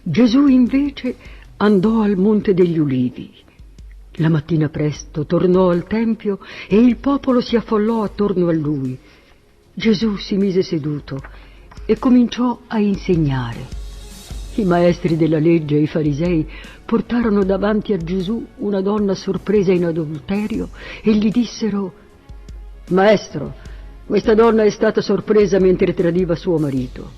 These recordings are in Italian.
Gesù invece andò al Monte degli Ulivi. La mattina presto tornò al Tempio e il popolo si affollò attorno a lui. Gesù si mise seduto e cominciò a insegnare. I maestri della legge e i farisei portarono davanti a Gesù una donna sorpresa in adulterio e gli dissero: «Maestro, questa donna è stata sorpresa mentre tradiva suo marito.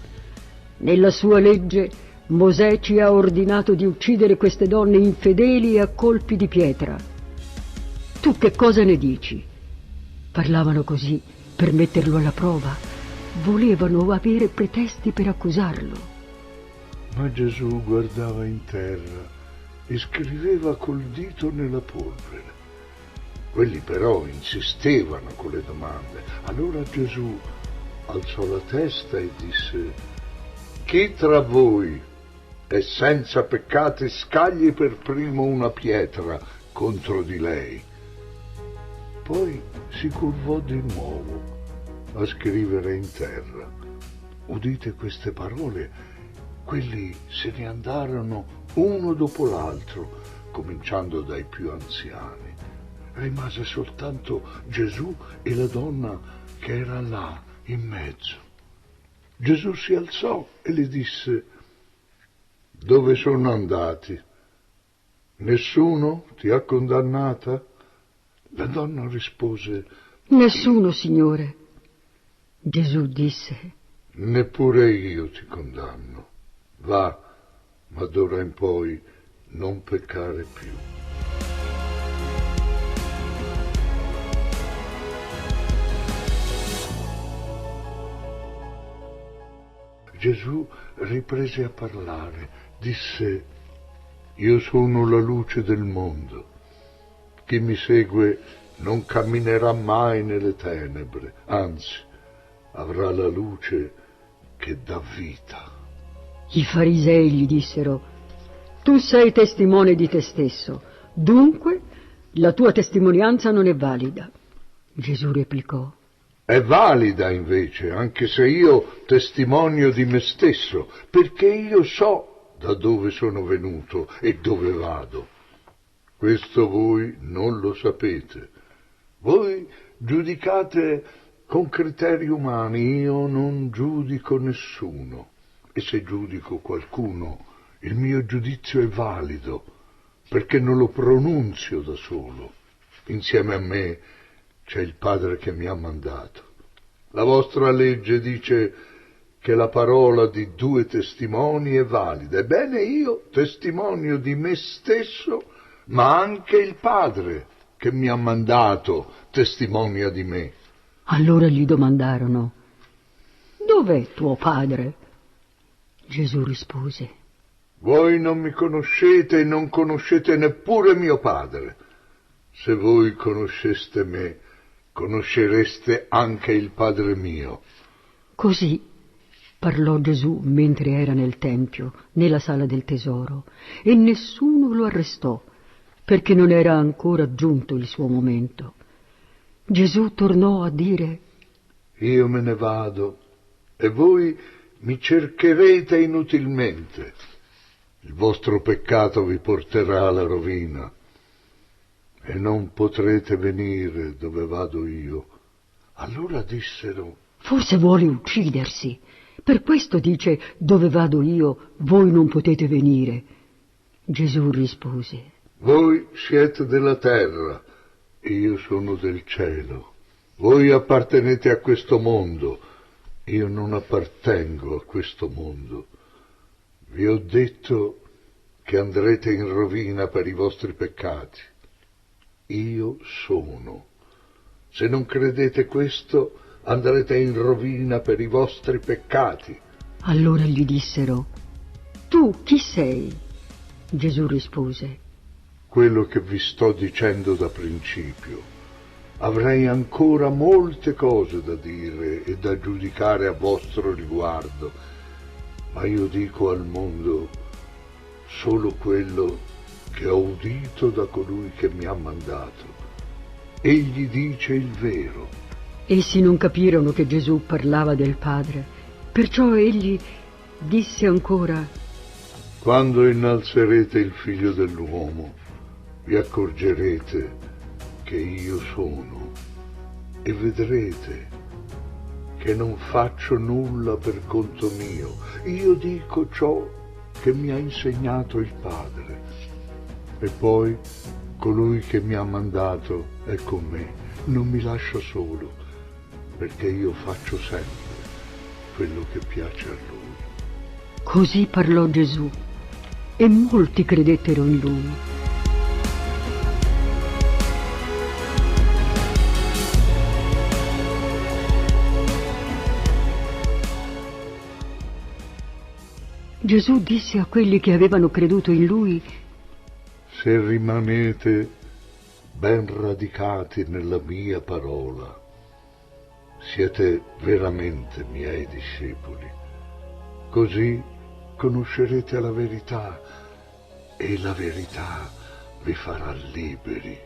Nella sua legge Mosè ci ha ordinato di uccidere queste donne infedeli a colpi di pietra. Tu che cosa ne dici?» Parlavano così per metterlo alla prova. Volevano avere pretesti per accusarlo. Ma Gesù guardava in terra e scriveva col dito nella polvere. Quelli però insistevano con le domande. Allora Gesù alzò la testa e disse: «Chi tra voi è senza peccati scagli per primo una pietra contro di lei». Poi si curvò di nuovo a scrivere in terra. Udite queste parole, quelli se ne andarono uno dopo l'altro, cominciando dai più anziani. Rimase soltanto Gesù e la donna che era là in mezzo. Gesù si alzò e le disse: «Dove sono andati? Nessuno ti ha condannata?» La donna rispose: «Nessuno, Signore». Gesù disse: «Neppure io ti condanno. Va, ma d'ora in poi non peccare più». Gesù riprese a parlare, disse: «Io sono la luce del mondo. Chi mi segue non camminerà mai nelle tenebre, anzi, avrà la luce che dà vita». I farisei gli dissero: «Tu sei testimone di te stesso, dunque la tua testimonianza non è valida». Gesù replicò: «È valida invece, anche se io testimonio di me stesso, perché io so da dove sono venuto e dove vado. Questo voi non lo sapete. Voi giudicate con criteri umani, io non giudico nessuno. E se giudico qualcuno, il mio giudizio è valido, perché non lo pronunzio da solo. Insieme a me c'è il Padre che mi ha mandato. La vostra legge dice che la parola di 2 testimoni è valida. Ebbene, io testimonio di me stesso, ma anche il Padre che mi ha mandato testimonia di me». Allora gli domandarono: «Dov'è tuo padre?» Gesù rispose: «Voi non mi conoscete e non conoscete neppure mio Padre. Se voi conosceste me, conoscereste anche il Padre mio». Così parlò Gesù mentre era nel Tempio, nella sala del tesoro, e nessuno lo arrestò, perché non era ancora giunto il suo momento. Gesù tornò a dire: «Io me ne vado e voi mi cercherete inutilmente. Il vostro peccato vi porterà alla rovina e non potrete venire dove vado io». Allora dissero: «Forse vuole uccidersi. Per questo dice: dove vado io, voi non potete venire». Gesù rispose: «Voi siete della terra, io sono del cielo. Voi appartenete a questo mondo, io non appartengo a questo mondo. Vi ho detto che andrete in rovina per i vostri peccati. Io sono. Se non credete questo, andrete in rovina per i vostri peccati». Allora gli dissero: «Tu chi sei?» Gesù rispose: «Quello che vi sto dicendo da principio. Avrei ancora molte cose da dire e da giudicare a vostro riguardo, ma io dico al mondo solo quello che ho udito da colui che mi ha mandato. Egli dice il vero». Essi non capirono che Gesù parlava del Padre, perciò egli disse ancora: Quando innalzerete il Figlio dell'uomo, vi accorgerete che io sono e vedrete che non faccio nulla per conto mio. Io dico ciò che mi ha insegnato il Padre. E poi colui che mi ha mandato è con me, non mi lascia solo, perché io faccio sempre quello che piace a lui. Così parlò Gesù e molti credettero in lui. Gesù disse a quelli che avevano creduto in lui: se rimanete ben radicati nella mia parola, siete veramente miei discepoli. Così conoscerete la verità e la verità vi farà liberi.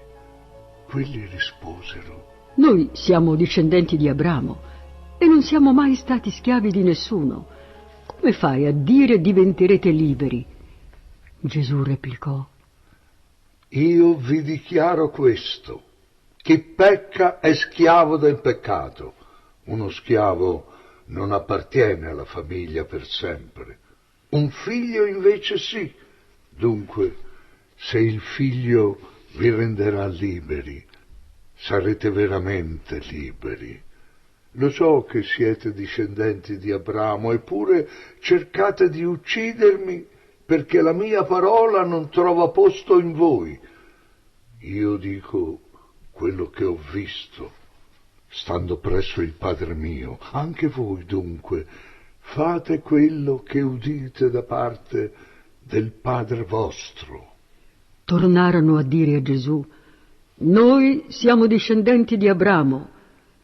Quelli risposero: noi siamo discendenti di Abramo e non siamo mai stati schiavi di nessuno. Come fai a dire diventerete liberi? Gesù replicò: io vi dichiaro questo: chi pecca è schiavo del peccato. Uno schiavo non appartiene alla famiglia per sempre. Un figlio invece sì. Dunque, se il figlio vi renderà liberi, sarete veramente liberi. Lo so che siete discendenti di Abramo, eppure cercate di uccidermi perché la mia parola non trova posto in voi. Io dico quello che ho visto, stando presso il Padre mio. Anche voi, dunque, fate quello che udite da parte del Padre vostro. Tornarono a dire a Gesù: noi siamo discendenti di Abramo.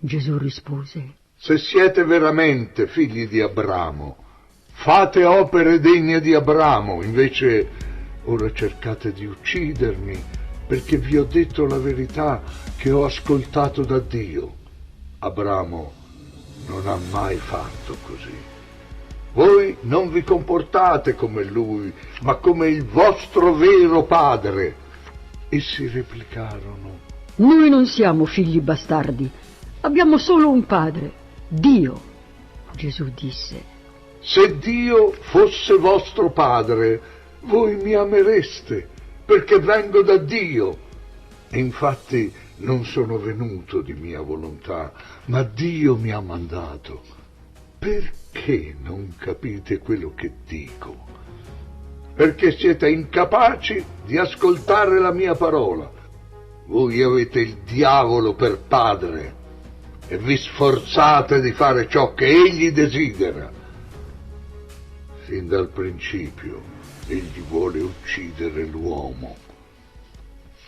Gesù rispose: se siete veramente figli di Abramo, fate opere degne di Abramo. Invece ora cercate di uccidermi perché vi ho detto la verità che ho ascoltato da Dio. Abramo non ha mai fatto così. Voi non vi comportate come lui, ma come il vostro vero padre. Essi replicarono: noi non siamo figli bastardi, abbiamo solo un padre, Dio. Gesù disse: se Dio fosse vostro padre, voi mi amereste, perché vengo da Dio. E infatti non sono venuto di mia volontà, ma Dio mi ha mandato. Perché non capite quello che dico? Perché siete incapaci di ascoltare la mia parola. Voi avete il diavolo per padre e vi sforzate di fare ciò che egli desidera. Fin dal principio egli vuole uccidere l'uomo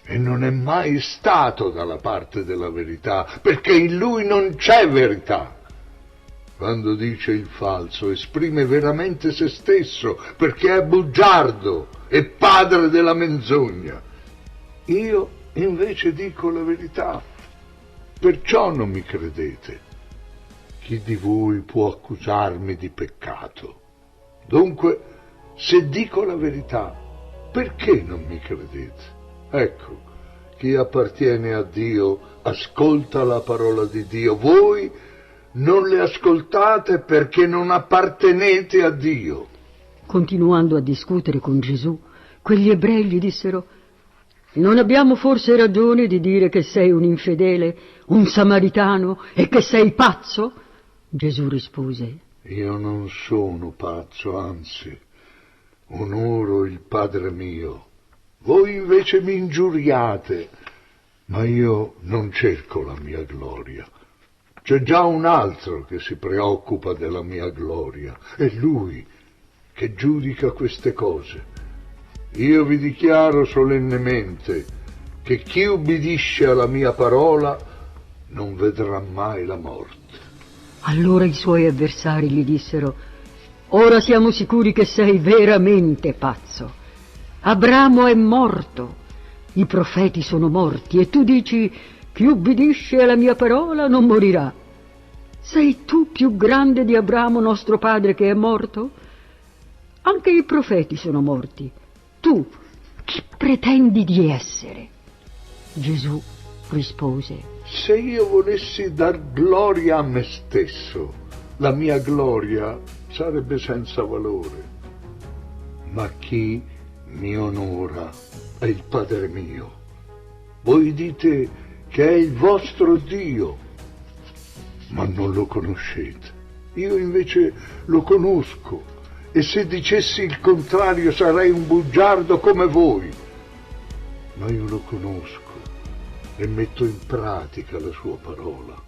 e non è mai stato dalla parte della verità, perché in lui non c'è verità. Quando dice il falso, esprime veramente se stesso, perché è bugiardo e padre della menzogna. Io invece dico la verità, perciò non mi credete. Chi di voi può accusarmi di peccato? Dunque, se dico la verità, perché non mi credete? Ecco, chi appartiene a Dio ascolta la parola di Dio. Voi non le ascoltate perché non appartenete a Dio. Continuando a discutere con Gesù, quegli ebrei gli dissero: non abbiamo forse ragione di dire che sei un infedele, un samaritano e che sei pazzo? Gesù rispose: io non sono pazzo, anzi, onoro il Padre mio. Voi invece mi ingiuriate, ma io non cerco la mia gloria. C'è già un altro che si preoccupa della mia gloria, è lui che giudica queste cose. Io vi dichiaro solennemente che chi ubbidisce alla mia parola non vedrà mai la morte. Allora i suoi avversari gli dissero: ora siamo sicuri che sei veramente pazzo. Abramo è morto, i profeti sono morti e tu dici: chi ubbidisce alla mia parola non morirà. Sei tu più grande di Abramo nostro padre che è morto? Anche i profeti sono morti. Tu, chi pretendi di essere? Gesù rispose: Se io volessi dar gloria a me stesso, la mia gloria sarebbe senza valore. Ma chi mi onora è il Padre mio. Voi dite che è il vostro Dio, ma non lo conoscete. Io invece lo conosco, e se dicessi il contrario sarei un bugiardo come voi. Ma io lo conosco e metto in pratica la sua parola.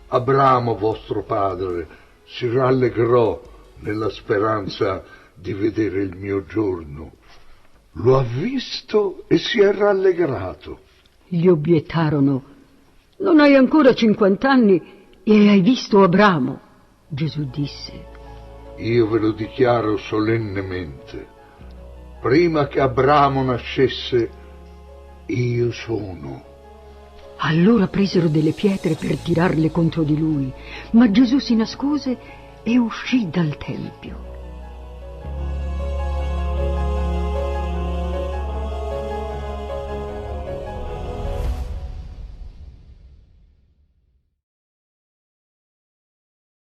Abramo, vostro padre, si rallegrò nella speranza di vedere il mio giorno. Lo ha visto e si è rallegrato. Gli obiettarono: non hai ancora 50 anni e hai visto Abramo? Gesù disse: Io ve lo dichiaro solennemente, prima che Abramo nascesse, io sono. Allora presero delle pietre per tirarle contro di lui, ma Gesù si nascose e uscì dal tempio.